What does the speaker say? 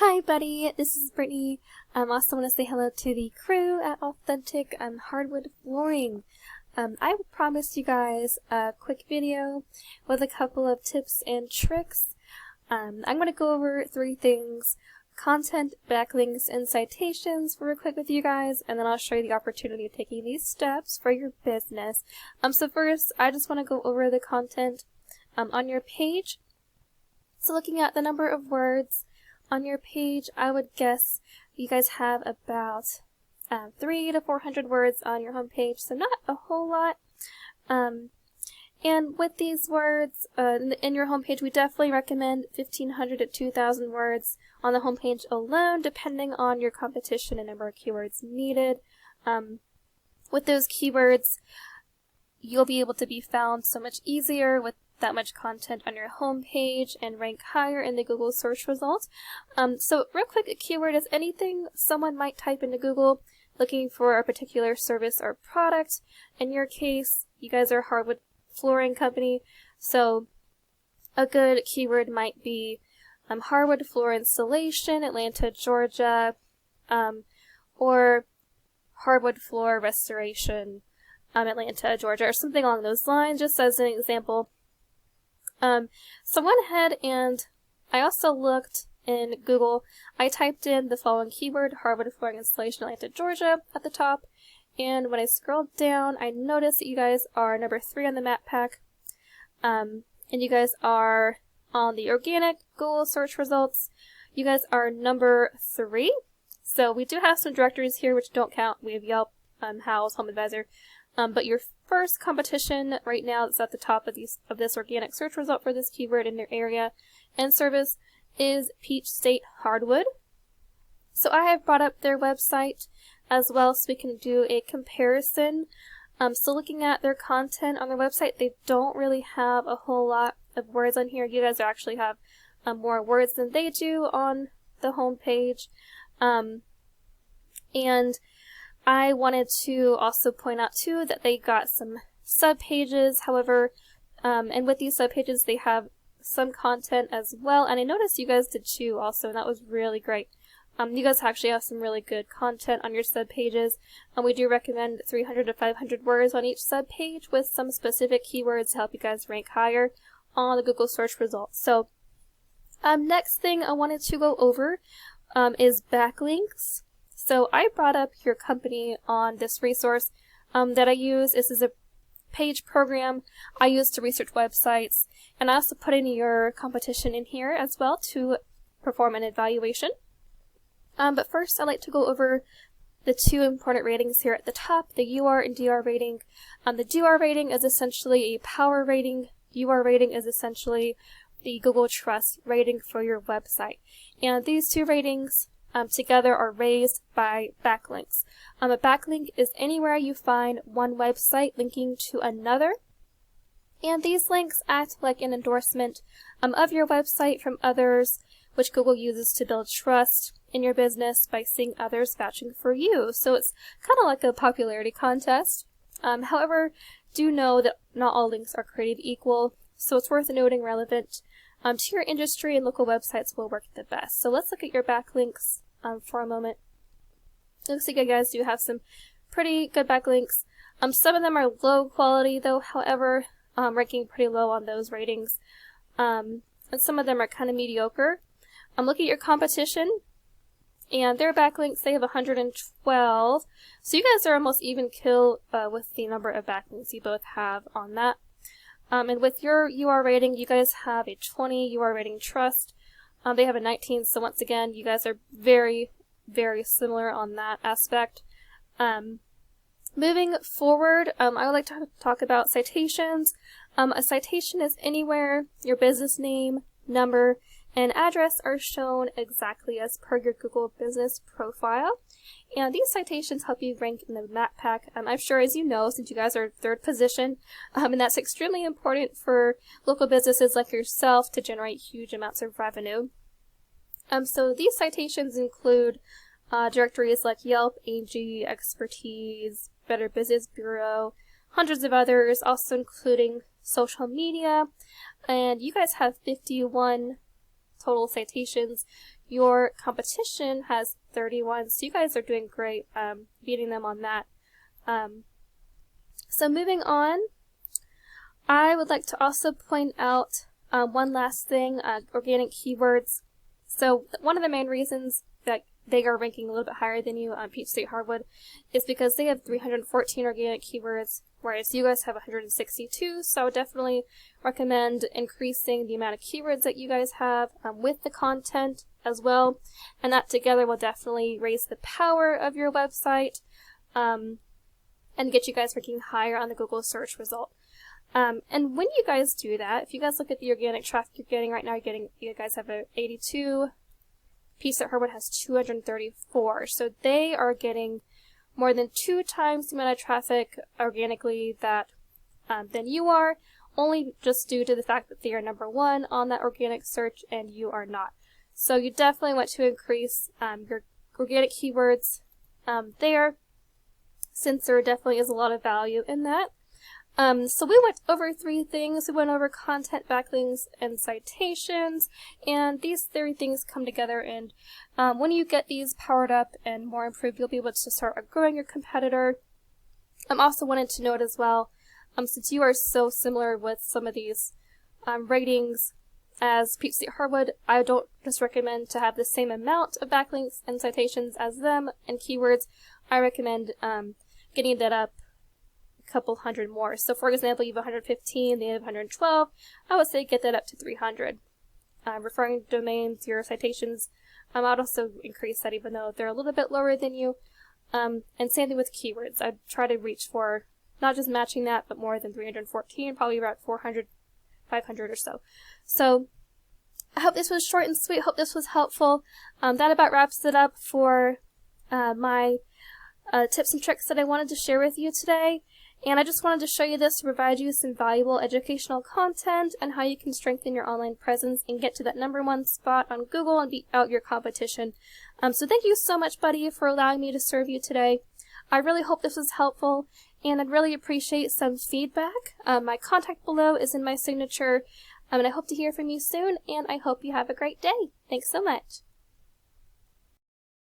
Hi buddy, this is Brittany. I also want to say hello to the crew at Authentic Hardwood Flooring. I promised you guys a quick video with a couple of tips and tricks. I'm going to go over 3 things: content, backlinks, and citations real quick with you guys, and then I'll show you the opportunity of taking these steps for your business. So first, I just want to go over the content on your page. So looking at the number of words on your page, I would guess you guys have about 300 to 400 words on your homepage, so not a whole lot. And with these words in your homepage, we definitely recommend 1,500 to 2,000 words on the homepage alone, depending on your competition and number of keywords needed. With those keywords, you'll be able to be found so much easier with that much content on your homepage and rank higher in the Google search results. So real quick, a keyword is anything someone might type into Google looking for a particular service or product. In your case, you guys are a hardwood flooring company, so a good keyword might be hardwood floor installation, Atlanta, Georgia, or hardwood floor restoration, Atlanta, Georgia, or something along those lines, just as an example. So I went ahead and I also looked in Google. I typed in the following keyword: hardwood flooring installation, Atlanta, Georgia, at the top. And when I scrolled down, I noticed that you guys are number 3 on the map pack. And you guys are on the organic Google search results. You guys are number 3. So we do have some directories here which don't count. We have Yelp, Houzz, Home Advisor. But your first competition right now that's at the top of this organic search result for this keyword in your area and service is Peach State Hardwood. So I have brought up their website as well so we can do a comparison. So looking at their content on their website, they don't really have a whole lot of words on here. You guys actually have more words than they do on the home page. And I wanted to also point out too that they got some subpages, however, and with these subpages they have some content as well, and I noticed you guys did too also, and that was really great. You guys actually have some really good content on your subpages, and we do recommend 300 to 500 words on each subpage with some specific keywords to help you guys rank higher on the Google search results. So next thing I wanted to go over is backlinks. So I brought up your company on this resource that I use. This is a page program I use to research websites, and I also put in your competition in here as well to perform an evaluation. But first I'd like to go over the 2 important ratings here at the top, the UR and DR rating. The DR rating is essentially a power rating. UR rating is essentially the Google Trust rating for your website. And these 2 ratings together are raised by backlinks. A backlink is anywhere you find one website linking to another, and these links act like an endorsement of your website from others, which Google uses to build trust in your business by seeing others vouching for you. So it's kind of like a popularity contest. However, do know that not all links are created equal, so it's worth noting relevant to your industry and local websites will work the best. So let's look at your backlinks for a moment. It looks like you guys do have some pretty good backlinks. Some of them are low quality though, however, ranking pretty low on those ratings. And some of them are kind of mediocre. Look at your competition, and their backlinks, they have 112. So you guys are almost even kill with the number of backlinks you both have on that. And with your UR rating, you guys have a 20 UR rating trust. They have a 19, so once again, you guys are very, very similar on that aspect. Moving forward, I would like to talk about citations. A citation is anywhere your business name, number, and address are shown exactly as per your Google business profile. And these citations help you rank in the map pack. I'm sure, as you know, since you guys are 3rd position, and that's extremely important for local businesses like yourself to generate huge amounts of revenue. So these citations include directories like Yelp, AG, Expertise, Better Business Bureau, hundreds of others, also including social media. And you guys have 51 total citations. Your competition has 31, so you guys are doing great, beating them on that. So moving on, I would like to also point out one last thing, organic keywords. So one of the main reasons that they are ranking a little bit higher than you on Peach State Hardwood is because they have 314 organic keywords, whereas you guys have 162, so I would definitely recommend increasing the amount of keywords that you guys have with the content as well, and that together will definitely raise the power of your website and get you guys ranking higher on the Google search result. And when you guys do that, if you guys look at the organic traffic you're getting right now, you guys have a 82, Peach State Hardwood has 234, so they are getting more than 2 times the amount of traffic organically that than you are, only just due to the fact that they are #1 on that organic search and you are not. So you definitely want to increase your organic keywords there, since there definitely is a lot of value in that. So we went over 3 things. We went over content, backlinks, and citations, and these 3 things come together, and when you get these powered up and more improved, you'll be able to start outgrowing your competitor. Also wanted to note as well, since you are so similar with some of these ratings as Peach State Hardwood, I don't just recommend to have the same amount of backlinks and citations as them and keywords. I recommend getting that up couple hundred more. So for example, you have 115, they have 112. I would say get that up to 300. Referring domains, your citations, I'd also increase that even though they're a little bit lower than you. And same thing with keywords. I'd try to reach for not just matching that, but more than 314, probably about 400, 500 or so. So I hope this was short and sweet. Hope this was helpful. That about wraps it up for my tips and tricks that I wanted to share with you today. And I just wanted to show you this to provide you some valuable educational content and how you can strengthen your online presence and get to that #1 spot on Google and beat out your competition. So thank you so much, Buddy, for allowing me to serve you today. I really hope this was helpful, and I'd really appreciate some feedback. My contact below is in my signature, and I hope to hear from you soon, and I hope you have a great day. Thanks so much.